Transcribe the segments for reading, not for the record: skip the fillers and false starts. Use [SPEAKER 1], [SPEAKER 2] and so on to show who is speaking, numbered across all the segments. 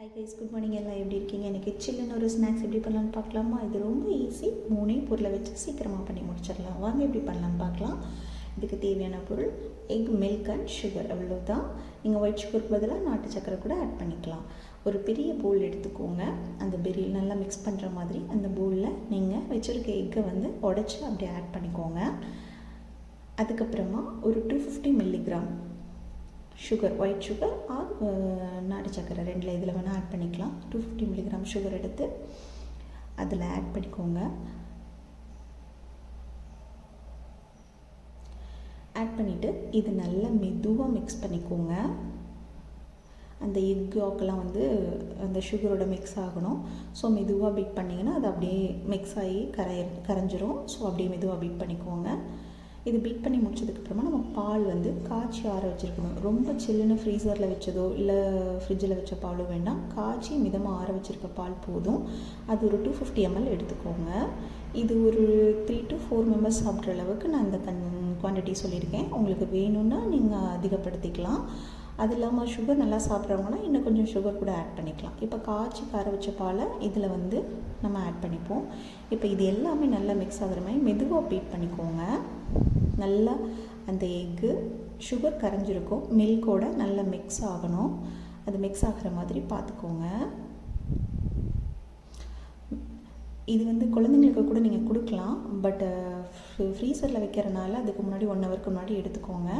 [SPEAKER 1] Hi guys, good morning. எல்லாம் எப்படி இருக்கீங்க? எனக்கு சில்லுன்னு ஒரு ஸ்நாக்ஸ் எப்படி பண்ணலான்னு பார்க்கலாமா? இது ரொம்ப ஈஸி. 3 பொருளை வச்சு சீக்கிரமாக பண்ணி முடிச்சிடலாம். வாங்க எப்படி பண்ணலான்னு பார்க்கலாம். இதுக்கு தேவையான பொருள் எக், மில்க் அண்ட் சுகர், அவ்வளோதான். நீங்கள் ஒயிட் சுகருக்கு பதிலாக நாட்டு சக்கரை கூட ஆட் பண்ணிக்கலாம். ஒரு பெரிய பவுல் எடுத்துக்கோங்க. அந்த பெரியில் நல்லா மிக்ஸ் பண்ணுற மாதிரி அந்த பவுலில் நீங்கள் வச்சுருக்க எக்கை உடச்சி அப்படியே ஆட் பண்ணிக்கோங்க. அதுக்கப்புறமா ஒரு 250 milligram sugar, white sugar R நாட்டு சக்கரை, ரெண்டில் இதில் வேணால் ஆட் பண்ணிக்கலாம். 250 மில்லிகிராம் சுகர் எடுத்து அதில் ஆட் பண்ணிக்கோங்க. ஆட் பண்ணிவிட்டு இது நல்லா மெதுவாக மிக்ஸ் பண்ணிக்கோங்க. அந்த எக் யாக்கெல்லாம் அந்த சுகரோட மிக்ஸ் ஆகணும். ஸோ மெதுவாக பீட் பண்ணிங்கன்னா அது அப்படியே மிக்ஸ் ஆகி கரைஞ்சிரும். ஸோ அப்படியே மெதுவாக பீட் பண்ணிக்கோங்க. இது பீட் பண்ணி முடிச்சதுக்கப்புறமா நம்ம பால் காய்ச்சி ஆற வச்சுருக்கணும். ரொம்ப சில்லுன்னு ஃப்ரீசரில் வச்சதோ இல்லை ஃப்ரிட்ஜில் வச்ச பாலோ வேண்டாம். காய்ச்சி மிதமாக ஆற வச்சுருக்க பால் போதும். அது ஒரு 250 ml எடுத்துக்கோங்க. இது ஒரு 3 to 4 members சாப்பிட்ற அளவுக்கு நான் இந்த குவான்டிட்டி சொல்லியிருக்கேன். உங்களுக்கு வேணும்னா நீங்கள் அதிகப்படுத்திக்கலாம். அது இல்லாமல் சுகர் நல்லா சாப்பிட்றவங்கன்னா இன்னும் கொஞ்சம் சுகர் கூட ஆட் பண்ணிக்கலாம். இப்போ காய்ச்சி கார வச்ச பாலை இதில் நம்ம ஆட் பண்ணிப்போம். இப்போ இது எல்லாமே நல்லா மிக்ஸ் ஆகிற மாதிரி மெதுவாக பீட் பண்ணிக்கோங்க. நல்லா அந்த எக்கு சுகர் கரைஞ்சிருக்கும், மில்கோட நல்லா மிக்ஸ் ஆகணும். அது மிக்ஸ் ஆகிற மாதிரி பார்த்துக்கோங்க. இது குழந்தைங்களுக்கு கூட நீங்கள் கொடுக்கலாம். பட் ஃப்ரீசரில் வைக்கிறனால அதுக்கு முன்னாடி 1 hour முன்னாடி எடுத்துக்கோங்க.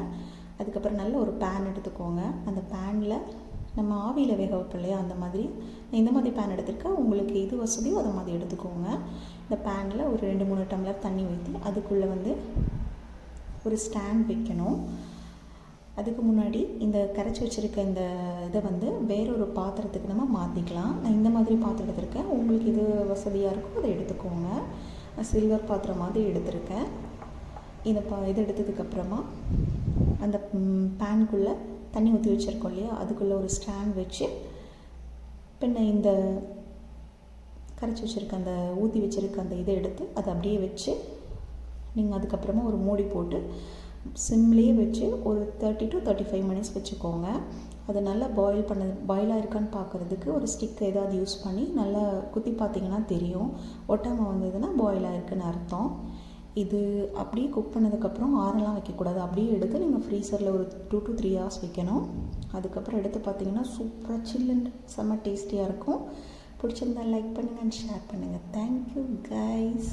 [SPEAKER 1] அதுக்கப்புறம் நல்ல ஒரு பேன் எடுத்துக்கோங்க. அந்த பேனில் நம்ம ஆவியில் வேக வைப்போம் இல்லையா, அந்த மாதிரி இந்த மாதிரி பேன் எடுத்துருக்கேன். உங்களுக்கு எது வசதியோ அதை மாதிரி எடுத்துக்கோங்க. இந்த பேனில் ஒரு 2-3 டம்ளர் தண்ணி ஊற்றி அதுக்குள்ளே ஒரு ஸ்டாண்ட் வைக்கணும். அதுக்கு முன்னாடி இந்த கரைச்சி வச்சுருக்க இந்த இதை வேறொரு பாத்திரத்துக்கு நம்ம மாற்றிக்கலாம். நான் இந்த மாதிரி பாத்திரம் எடுத்திருக்கேன். உங்களுக்கு எது வசதியாக இருக்கோ அதை எடுத்துக்கோங்க. சில்வர் பாத்திரம் மாதிரி எடுத்திருக்கேன். இதை எடுத்ததுக்கப்புறமா அந்த பேனுக்குள்ளே தண்ணி ஊற்றி வச்சுருக்கோம் இல்லையா, அதுக்குள்ளே ஒரு ஸ்டாண்ட் வச்சு பின்ன இந்த கரைச்சி வச்சுருக்க அந்த ஊற்றி வச்சுருக்க அந்த இதை எடுத்து அதை அப்படியே வச்சு நீங்கள் அதுக்கப்புறமா ஒரு மூடி போட்டு சிம்லேயே வச்சு ஒரு 30 to 35 minutes வச்சுக்கோங்க. அது நல்லா பாயிலாக இருக்கான்னு பார்க்குறதுக்கு ஒரு ஸ்டிக் ஏதாவது யூஸ் பண்ணி நல்லா குத்தி பார்த்தீங்கன்னா தெரியும். ஒட்டாமல் வந்ததுன்னா பாயிலாக இருக்குன்னு அர்த்தம். இது அப்படியே குக் பண்ணதுக்கப்புறம் ஆறெல்லாம் வைக்கக்கூடாது. அப்படியே எடுத்து நீங்கள் ஃப்ரீசரில் ஒரு 2 to 3 hours வைக்கணும். அதுக்கப்புறம் எடுத்து பார்த்தீங்கன்னா சூப்பராக சில்லுன்னு செம்ம டேஸ்டியாக இருக்கும். பிடிச்சிருந்தா லைக் பண்ணுங்கள் அண்ட் ஷேர் பண்ணுங்கள். Thank you guys.